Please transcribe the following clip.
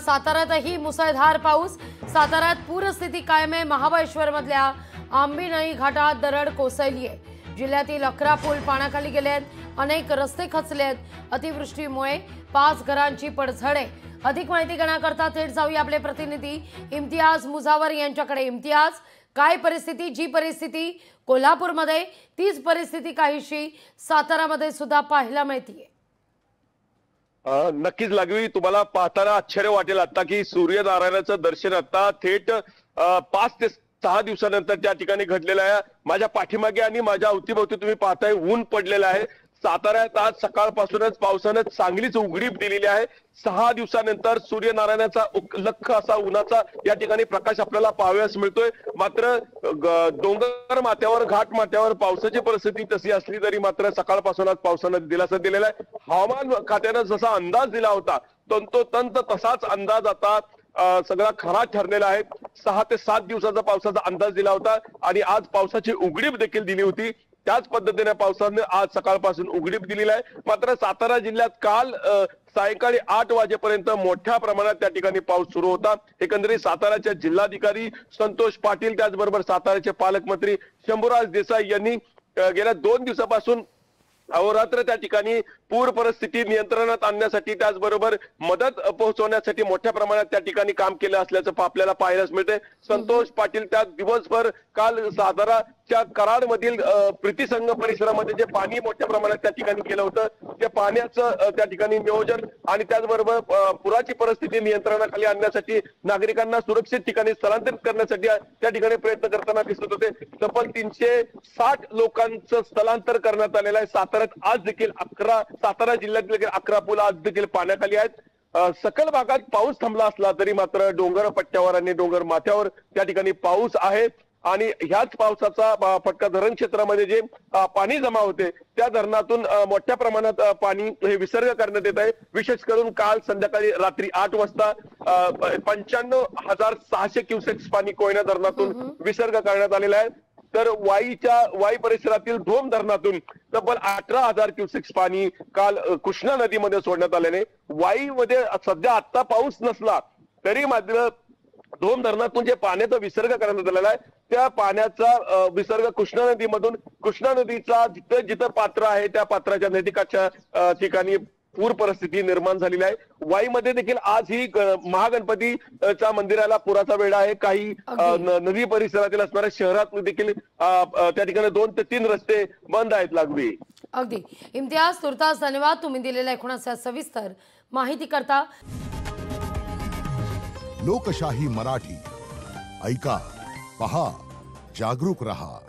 साताऱ्यातही मुसळधार पाऊस। साताऱ्यात पूरस्थिती कायम आहे। महाबळेश्वरमधल्या आंबेनळी घाटात दरड कोसळली आहे। जिल्ह्यातील 11 पूल पाण्याखाली गेले आहेत। अनेक रस्ते खचले आहेत। अतिवृष्टीमुळे 5 घरांची पडझड आहे। अधिक माहिती घेण्याकरता थेट जाऊया आपले प्रतिनिधी इम्तियाज मुजावर यांच्याकडे। इम्तियाज, काय परिस्थिती? जी परिस्थिती कोल्हापूरमध्ये तीच परिस्थिती काहीशी सातारामध्ये सुद्धा पाहायला मिळते। नक्कीच लागवी, तुम्हाला पाहताना आश्चर्य वाटेल आता की सूर्यनारायणाचं दर्शन आता थेट 5 ते 6 दिवसानंतर त्या ठिकाणी घडलेलं आहे। माझ्या पाठीमागे आणि माझ्या अवतीभोवती तुम्ही पाहताय ऊन पडलेलं आहे। साताऱ्यात आज सकाळपासूनच पावसानं चांगलीच उघडीप दिलेली आहे। 6 दिवसानंतर सूर्यनारायणाचा लख असा उन्हाचा या ठिकाणी प्रकाश आपल्याला पाहावयास मिळतोय। मात्र डोंगर माथ्यावर, घाट माथ्यावर पावसाची परिस्थिती तशी असली तरी मात्र सकाळपासूनच पावसानं दिलासा दिलेला आहे। हवामान खात्यानं जसा अंदाज दिला होता तंतोतंत तसाच अंदाज आता सगळा खरा ठरलेला आहे। 6 ते 7 दिवसाचा पावसाचा अंदाज दिला होता आणि आज पावसाची उघडीप देखील दिली होती। त्याच पद्धतीने पावसाने आज सकाळपासून उघडीप दिलेली आहे। मात्र सातारा जिल्ह्यात काल सायंकाळी 8 वाजेपर्यंत मोठ्या प्रमाणात त्या ठिकाणी पाऊस सुरू होता। एकंदरीत साताराचे जिल्हाधिकारी संतोष पाटील, त्याचबरोबर साताराचे पालकमंत्री शंभूराज देसाई यांनी गेल्या 2 दिवसापासून अहोरात्र त्या ठिकाणी पूर परिस्थिती नियंत्रणात आणण्यासाठी, त्याचबरोबर मदत पोहोचवण्यासाठी मोठ्या प्रमाणात त्या ठिकाणी काम केलं असल्याचं आपल्याला पाहायलाच मिळते। संतोष पाटील त्या दिवसभर काल साताराच्या कराडमधील प्रीतिसंघ परिसरामध्ये जे पाणी मोठ्या प्रमाणात त्या ठिकाणी केलं होतं, त्या पाण्याचं त्या ठिकाणी नियोजन आणि त्याचबरोबर पुराची परिस्थिती नियंत्रणाखाली आणण्यासाठी नागरिकांना सुरक्षित ठिकाणी स्थलांतरित करण्यासाठी त्या ठिकाणी प्रयत्न करताना दिसत होते। तब्बल 360 लोकांचं स्थलांतर करण्यात आलेलं आहे। साताऱ्यात आज देखील सातारा जिल्ह्यातील 11 पूल आज देखील पाण्याखाली आहेत। सकल भागात पाऊस थांबला असला तरी मात्र डोंगर पट्ट्यावर आणि डोंगर माथ्यावर त्या ठिकाणी पाऊस आहे आणि ह्याच पावसाचा फटका धरण क्षेत्रामध्ये जे पाणी जमा होते त्या धरणातून मोठ्या प्रमाणात पाणी हे विसर्ग करण्यात येत आहे। विशेष करून काल संध्याकाळी रात्री 8 वाजता 95,600 क्युसेक्स पाणी कोयना धरणातून विसर्ग करण्यात आलेला आहे। तर वाई परिसरातील धोम धरणातून तब्बल 18,000 क्युसेक्स पाणी काल कृष्णा नदीमध्ये सोडण्यात आल्याने वाईमध्ये सध्या आता पाऊस नसला तरी मात्र धोम धरणातून जे पाण्याचा विसर्ग करण्यात आलेला आहे त्या पाण्याचा विसर्ग कृष्णा नदीमधून, कृष्णा नदीचा जिथं जिथं पात्र आहे त्या पात्राच्या नदीकाठच्या ठिकाणी पूर परिस्थिती निर्माण झालेली आहे। वाईमध्ये देखील आज ही महागणपतीच्या मंदिराला पुराचा वेढा आहे। काही नदी परिसरातील असणाऱ्या शहरात देखील त्या ठिकाणी 2 ते 3 रस्ते बंद आहेत। लागवी अगदी इम्तियाज, तुर्तास धन्यवाद तुम्ही दिलेल्या एकूणच सविस्तर माहिती करता। लोकशाही मराठी ऐका, पहा, जागरूक रहा।